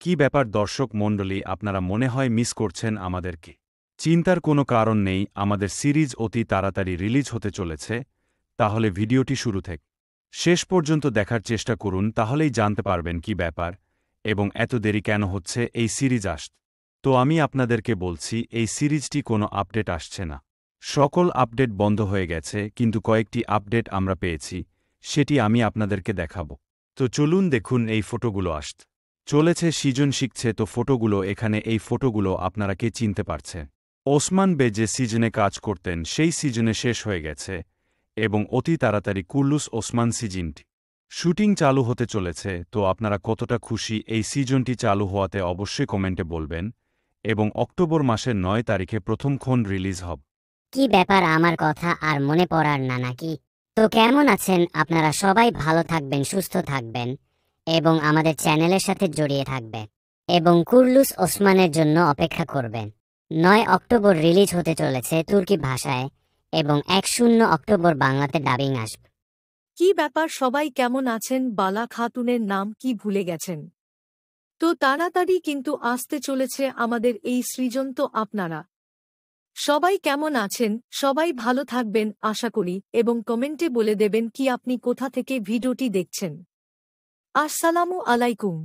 কি ব্যাপার দর্শক মণ্ডলী, আপনারা মনে হয় মিস করছেন আমাদেরকে। চিন্তার কোনো কারণ নেই, আমাদের সিরিজ অতি তাড়াতাড়ি রিলিজ হতে চলেছে। তাহলে ভিডিওটি শুরু থেকে শেষ পর্যন্ত দেখার চেষ্টা করুন, তাহলেই জানতে পারবেন কি ব্যাপার এবং এত দেরি কেন হচ্ছে এই সিরিজ আসতে। তো আমি আপনাদেরকে বলছি, এই সিরিজটি কোনো আপডেট আসছে না। সকল আপডেট বন্ধ হয়ে গেছে, কিন্তু কয়েকটি আপডেট আমরা পেয়েছি, সেটি আমি আপনাদেরকে দেখাবো। তো চলুন দেখুন, এই ফটোগুলো আসতে চলেছে। সিজন শিখছে, তো ফটোগুলো এখানে, এই ফটোগুলো আপনারা কে চিনতে পারছে? ওসমান বে যে সিজনে কাজ করতেন সেই সিজনে শেষ হয়ে গেছে এবং অতি তাড়াতাড়ি কুল্লুস ওসমান সিজনটি শুটিং চালু হতে চলেছে। তো আপনারা কতটা খুশি এই সিজনটি চালু হওয়াতে অবশ্যই কমেন্টে বলবেন এবং অক্টোবর মাসের ৯ তারিখে প্রথমক্ষণ রিলিজ হবে। কি ব্যাপার, আমার কথা আর মনে পড়ার না নাকি? তো কেমন আছেন আপনারা? সবাই ভালো থাকবেন, সুস্থ থাকবেন এবং আমাদের চ্যানেলের সাথে জড়িয়ে থাকবেন এবং কুর্লুস ওসমানের জন্য অপেক্ষা করবেন। ৯ অক্টোবর রিলিজ হতে চলেছে তুর্কি ভাষায় এবং ১ অক্টোবর বাংলাতে ডাবিং আসবে। কি ব্যাপার, সবাই কেমন আছেন? বালা খাতুনের নাম কি ভুলে গেছেন? তো তাড়াতাড়ি কিন্তু আসতে চলেছে আমাদের এই সৃজন। তো আপনারা সবাই কেমন আছেন? সবাই ভালো থাকবেন আশা করি এবং কমেন্টে বলে দেবেন কি আপনি কোথা থেকে ভিডিওটি দেখছেন। আসসালামু আলাইকুম।